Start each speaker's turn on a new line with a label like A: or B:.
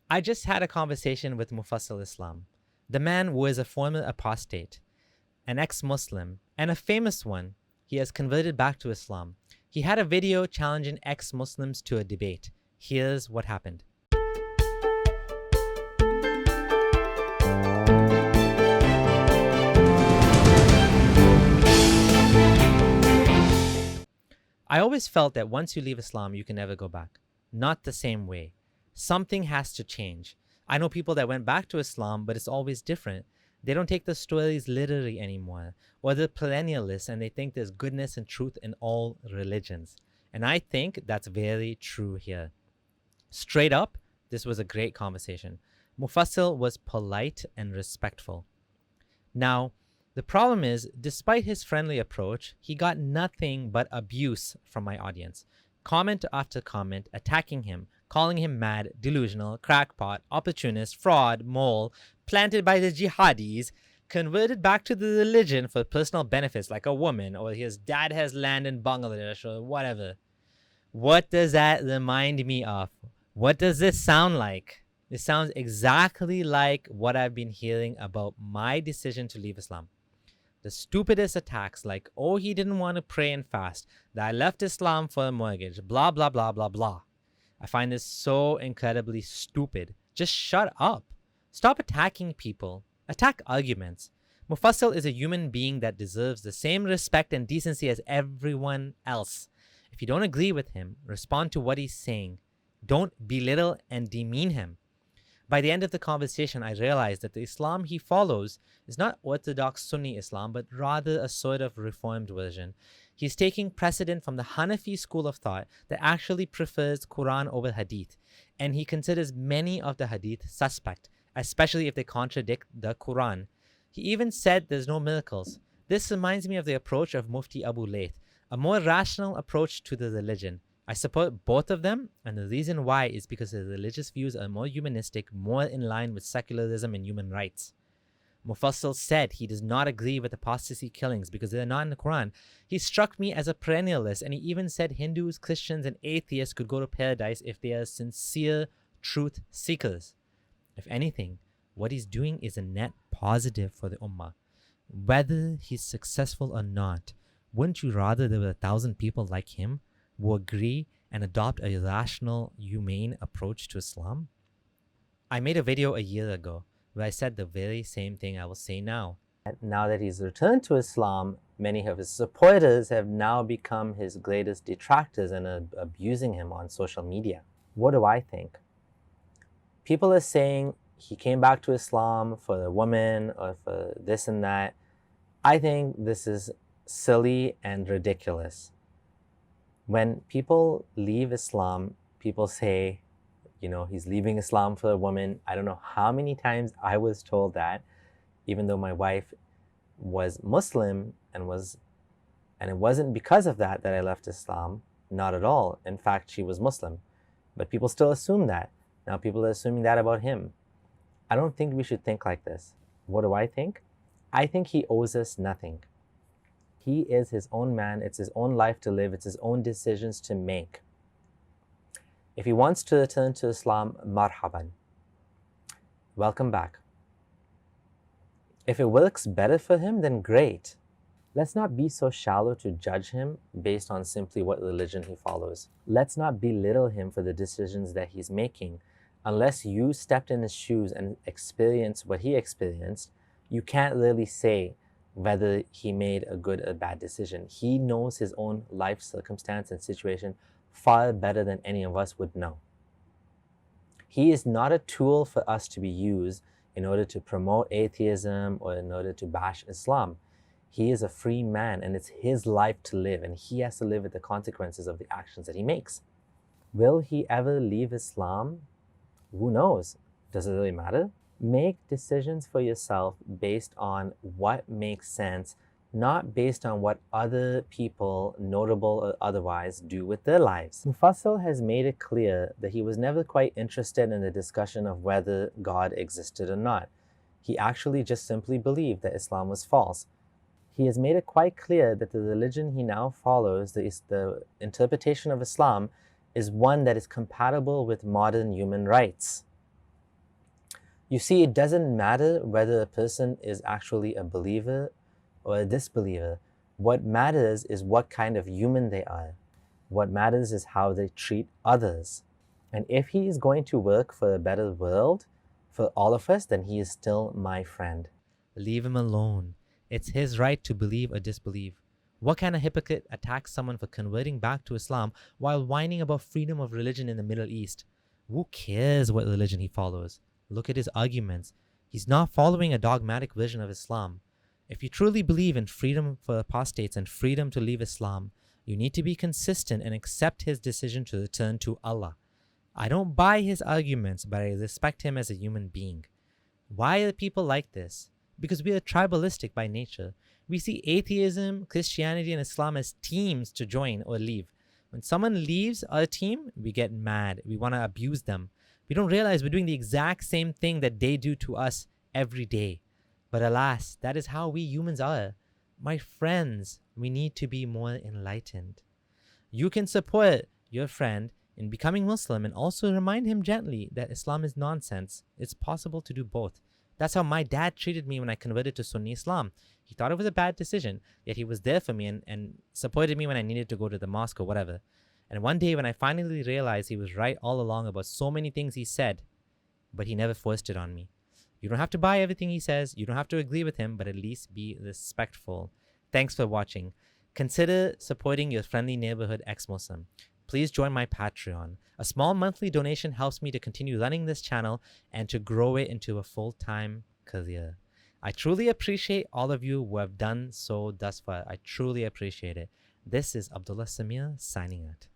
A: I just had a conversation with Mufassil Islam, the man who is a former apostate, an ex-Muslim, and a famous one. He has converted back to Islam. He had a video challenging ex-Muslims to a debate. Here's what happened. I always felt that once you leave Islam, you can never go back. Not the same way. Something has to change. I know people that went back to Islam, but it's always different. They don't take the stories literally anymore, or they're perennialists and they think there's goodness and truth in all religions. And I think that's very true here. Straight up, this was a great conversation. Mufassil was polite and respectful. Now, the problem is, despite his friendly approach, he got nothing but abuse from my audience. Comment after comment attacking him, calling him mad, delusional, crackpot, opportunist, fraud, mole, planted by the jihadis, converted back to the religion for personal benefits like a woman, or his dad has land in Bangladesh, or whatever. What does that remind me of? What does this sound like? This sounds exactly like what I've been hearing about my decision to leave Islam. The stupidest attacks like, oh, he didn't want to pray and fast, that I left Islam for a mortgage, blah, blah, blah, blah, blah. I find this so incredibly stupid. Just shut up. Stop attacking people. Attack arguments. Mufassil is a human being that deserves the same respect and decency as everyone else. If you don't agree with him, respond to what he's saying. Don't belittle and demean him. By the end of the conversation, I realized that the Islam he follows is not Orthodox Sunni Islam, but rather a sort of reformed version. He's taking precedent from the Hanafi school of thought that actually prefers Quran over Hadith, and he considers many of the Hadith suspect, especially if they contradict the Quran. He even said there's no miracles. This reminds me of the approach of Mufti Abu Layth, a more rational approach to the religion. I support both of them, and the reason why is because the religious views are more humanistic, more in line with secularism and human rights. Mufassil said he does not agree with apostasy killings because they're not in the Quran. He struck me as a perennialist, and he even said Hindus, Christians, and atheists could go to paradise if they are sincere truth seekers. If anything, what he's doing is a net positive for the Ummah. Whether he's successful or not, wouldn't you rather there were 1,000 people like him who agree and adopt a rational, humane approach to Islam? I made a video a year ago where I said the very same thing I will say now. Now that he's returned to Islam, many of his supporters have now become his greatest detractors and are abusing him on social media. What do I think? People are saying he came back to Islam for a woman or for this and that. I think this is silly and ridiculous. When people leave Islam, people say, he's leaving Islam for a woman. I don't know how many times I was told that, even though my wife was Muslim and it wasn't because of that I left Islam. Not at all. In fact, she was Muslim. But people still assume that. Now people are assuming that about him. I don't think we should think like this. What do I think? I think he owes us nothing. He is his own man. It's his own life to live. It's his own decisions to make. If he wants to return to Islam, marhaban. Welcome back. If it works better for him, then great. Let's not be so shallow to judge him based on simply what religion he follows. Let's not belittle him for the decisions that he's making. Unless you stepped in his shoes and experienced what he experienced, you can't really say whether he made a good or bad decision. He knows his own life circumstance and situation far better than any of us would know. He is not a tool for us to be used in order to promote atheism or in order to bash Islam. He is a free man and it's his life to live, and he has to live with the consequences of the actions that he makes. Will he ever leave Islam? Who knows? Does it really matter? Make decisions for yourself based on what makes sense, not based on what other people, notable or otherwise, do with their lives. Mufassil has made it clear that he was never quite interested in the discussion of whether God existed or not. He actually just simply believed that Islam was false. He has made it quite clear that the religion he now follows, the interpretation of Islam, is one that is compatible with modern human rights. You see, it doesn't matter whether a person is actually a believer or a disbeliever. What matters is what kind of human they are. What matters is how they treat others. And if he is going to work for a better world for all of us, then he is still my friend. Leave him alone. It's his right to believe or disbelieve. What kind of hypocrite attacks someone for converting back to Islam while whining about freedom of religion in the Middle East? Who cares what religion he follows? Look at his arguments. He's not following a dogmatic version of Islam. If you truly believe in freedom for apostates and freedom to leave Islam, you need to be consistent and accept his decision to return to Allah. I don't buy his arguments, but I respect him as a human being. Why are people like this? Because we are tribalistic by nature. We see atheism, Christianity, and Islam as teams to join or leave. When someone leaves our team, we get mad. We want to abuse them. We don't realize we're doing the exact same thing that they do to us every day. But alas, that is how we humans are. My friends, we need to be more enlightened. You can support your friend in becoming Muslim and also remind him gently that Islam is nonsense. It's possible to do both. That's how my dad treated me when I converted to Sunni Islam. He thought it was a bad decision, yet he was there for me and supported me when I needed to go to the mosque or whatever. And one day when I finally realized he was right all along about so many things he said, but he never forced it on me. You don't have to buy everything he says. You don't have to agree with him, but at least be respectful. Thanks for watching. Consider supporting your friendly neighborhood ex-Muslim. Please join my Patreon. A small monthly donation helps me to continue running this channel and to grow it into a full-time career. I truly appreciate all of you who have done so thus far. I truly appreciate it. This is Abdullah Samir signing out.